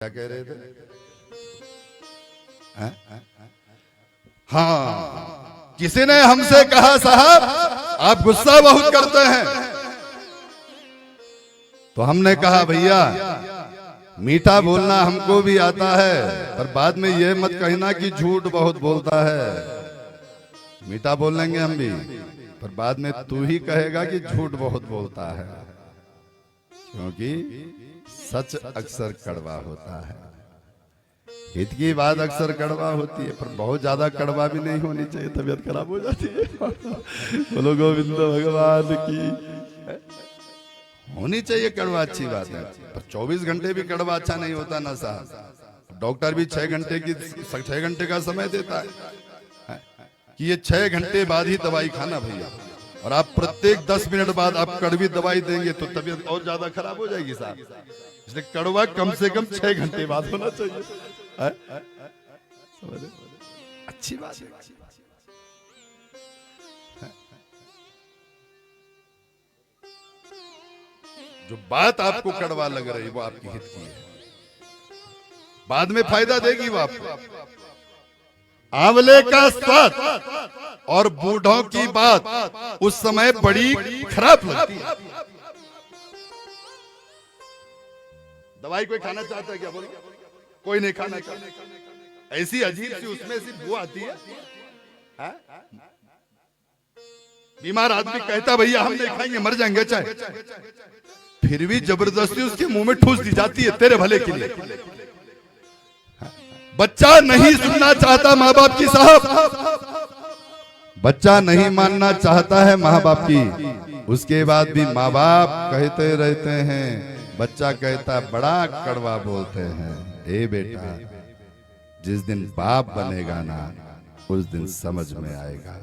क्या कह रहे थे? हाँ, किसी ने हमसे कहा साहब आप गुस्सा बहुत करते हैं, तो हमने कहा भैया मीठा बोलना हमको भी आता है, पर बाद में ये मत कहना कि झूठ बहुत बोलता है। मीठा बोल लेंगे हम भी, पर बाद में तू ही कहेगा कि झूठ बहुत बोलता है, क्योंकि सच अक्सर कड़वा होता है। हित की बात अक्सर कड़वा होती है, पर बहुत ज्यादा कड़वा भी नहीं होनी चाहिए, तबीयत खराब हो जाती है। बोलो गोविंद भगवान की। होनी चाहिए कड़वा, अच्छी बात है, पर 24 घंटे भी कड़वा अच्छा नहीं होता ना साहब। डॉक्टर भी 6 घंटे का समय देता है कि ये 6 घंटे बाद ही दवाई खाना भैया, और आप प्रत्येक 10 मिनट बाद आप कड़वी दवाई देंगे तो तबीयत और ज्यादा खराब हो जाएगी साहब। इसलिए कड़वा कम से कम 6 घंटे बाद होना चाहिए। अच्छी बात है। जो बात आपको कड़वा लग रही है वो आपकी हित की है, बाद में फायदा देगी वो आपको। आंवले का स्वाद और बूढ़ों की बात उस समय बड़ी खराब लगती है। दवाई कोई खाना चाहता है क्या? बोलो, कोई नहीं खाना चाहता। ऐसी अजीब सी उसमें से बू आती है। बीमार आदमी कहता भैया हम नहीं खाएंगे, मर जाएंगे चाहे, फिर भी जबरदस्ती उसके मुंह में ठूस दी जाती है तेरे भले के लिए। बच्चा नहीं सुनना चाहता माँ बाप की साहब, बच्चा नहीं मानना चाहता है माँ बाप की, उसके बाद भी माँ बाप कहते रहते हैं। बच्चा कहता बड़ा कड़वा बोलते हैं। ए बेटा, जिस दिन बाप बनेगा ना उस दिन समझ में आएगा।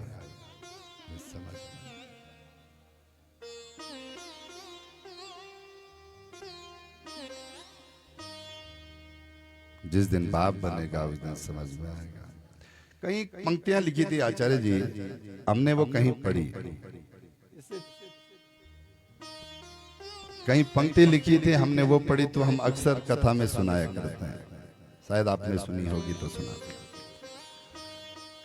जिस दिन बाप बनेगा उस दिन समझ में आएगा। कहीं पंक्तियां लिखी थी आचार्य जी, हमने वो कहीं पढ़ी, कहीं पंक्ति लिखी थी हमने वो पढ़ी, तो हम अक्सर कथा में सुनाया करते हैं, शायद आपने सुनी होगी तो सुना।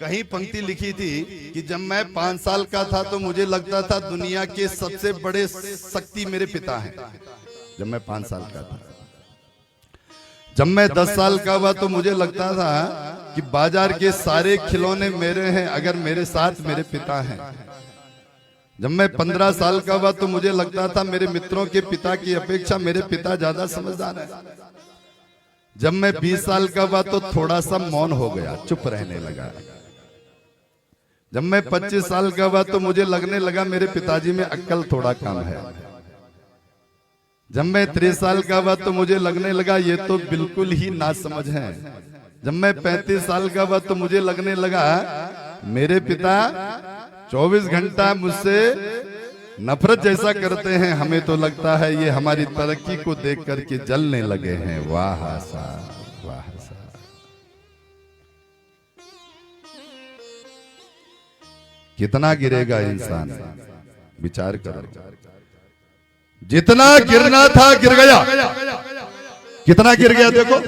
कहीं पंक्ति लिखी थी कि जब मैं 5 साल का था तो मुझे लगता था दुनिया के सबसे बड़े शक्ति मेरे पिता हैं। जब मैं 5 साल का था। जब मैं 10 साल का हुआ तो मुझे लगता था कि बाजार के सारे खिलौने मेरे हैं अगर मेरे साथ मेरे पिता हैं। जब मैं 15 साल का हुआ तो मुझे लगता था मेरे मित्रों के पिता की अपेक्षा मेरे पिता ज्यादा समझदार है। जब मैं 20 साल का हुआ तो थोड़ा सा मौन हो गया, चुप रहने लगा। जब मैं 25 साल का हुआ तो मुझे लगने लगा मेरे पिताजी में अक्ल थोड़ा कम है। जब मैं 30 साल का हुआ तो मुझे लगने लगा ये तो बिल्कुल ही नासमझ है। जब मैं 35 साल का हुआ तो मुझे लगने लगा मेरे पिता 24 घंटा मुझसे नफरत जैसा करते हैं, हमें तो लगता है ये हमारी तरक्की को देख करके जलने लगे हैं। वाह सा वाह सा। कितना गिरेगा इंसान, विचार करो। जितना गिरना था गिर गया। कितना गिर गया देखो।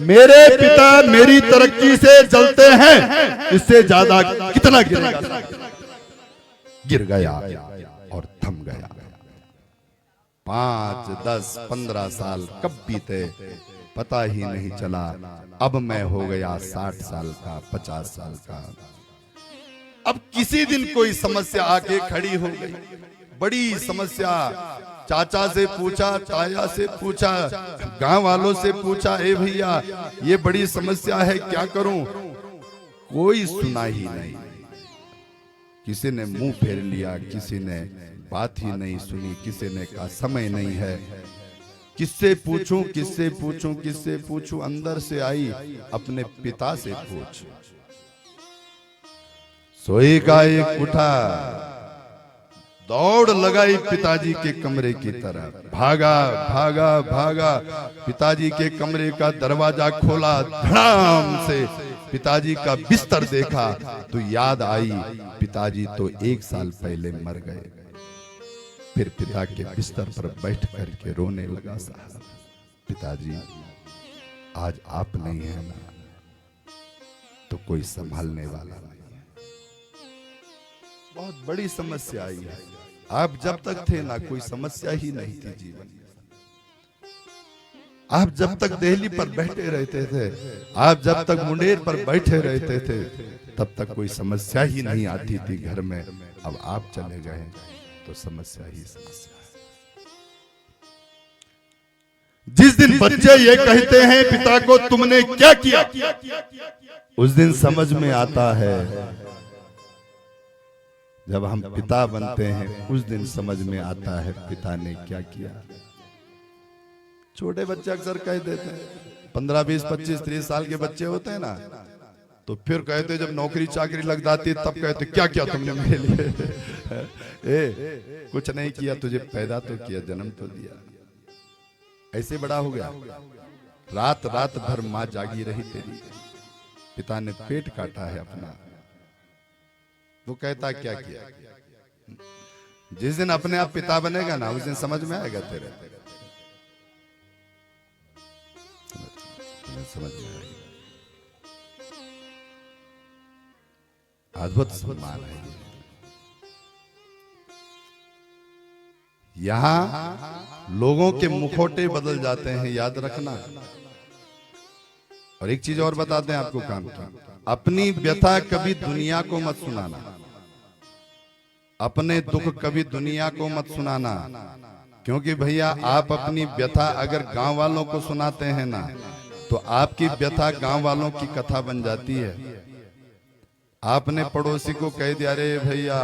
मेरे पिता मेरी तरक्की से जलते हैं, इससे ज्यादा कितना गिरेगा। गिर गया और थम गया। 5, 10, 15 साल कब बीते पता ही नहीं चला। अब मैं हो गया 60 साल का, 50 साल का। अब किसी दिन कोई समस्या आके खड़ी हो गई, बड़ी समस्या। चाचा से पूछा, ताया से पूछा, गांव वालों से पूछा, ए भैया ये बड़ी समस्या है क्या करूं? कोई सुना ही नहीं। किसी ने मुंह फेर लिया, किसी ने बात ही नहीं सुनी, किसी ने कहा समय नहीं है। किससे पूछूं, किससे पूछूं, किससे पूछूं? अंदर से आई अपने पिता से पूछ। सोई का एक उठा, दौड़ लगाई पिताजी के कमरे की तरफ, भागा भागा भागा। पिताजी के कमरे का दरवाजा खोला, धड़ाम से पिताजी का बिस्तर देखा तो याद आई पिताजी तो 1 साल पहले मर गए। फिर पिता के बिस्तर पर बैठ करके रोने लगा। साहब पिताजी आज आप नहीं है ना तो कोई संभालने वाला नहीं है। बहुत बड़ी समस्या आई है। आप जब तक थे ना कोई समस्या ही नहीं थी जीवन में। आप जब तक दिल्ली पर बैठे रहते थे, आप जब तक मुंडेर पर बैठे रहते थे, तब तक कोई समस्या ही नहीं आती थी घर में। अब आप चले गए तो समस्या ही समस्या है। जिस दिन बच्चे ये कहते हैं पिता को तुमने क्या किया, उस दिन समझ में आता है। जब हम पिता बनते हैं उस दिन समझ में आता है पिता ने क्या किया। छोटे बच्चे अक्सर कह देते हैं, 15, 20, 25, 30 साल के बच्चे होते हैं ना, तो फिर कहते जब नौकरी चाकरी लग जाती तब कहते क्या किया तुमने मेरे लिए। कुछ नहीं किया, तुझे पैदा तो किया, जन्म तो दिया, ऐसे बड़ा हो गया। रात रात भर माँ जागी रही तेरी, पिता ने पेट काटा है अपना। वो कहता क्या किया। जिस दिन अपने आप पिता बनेगा ना उस दिन समझ में आएगा तेरे, समझ में आएगा। अद्भुत सम्मान है यहां। लोगों के मुखौटे बदल जाते हैं, याद रखना। और एक चीज और बताते हैं आपको काम की, अपनी व्यथा कभी दुनिया को मत सुनाना, अपने दुख कभी दुनिया को मत सुनाना। क्योंकि भैया आप अपनी व्यथा अगर गांव वालों को सुनाते हैं ना तो आपकी व्यथा गांव वालों की कथा बन जाती है। आपने पड़ोसी को कह दिया, अरे भैया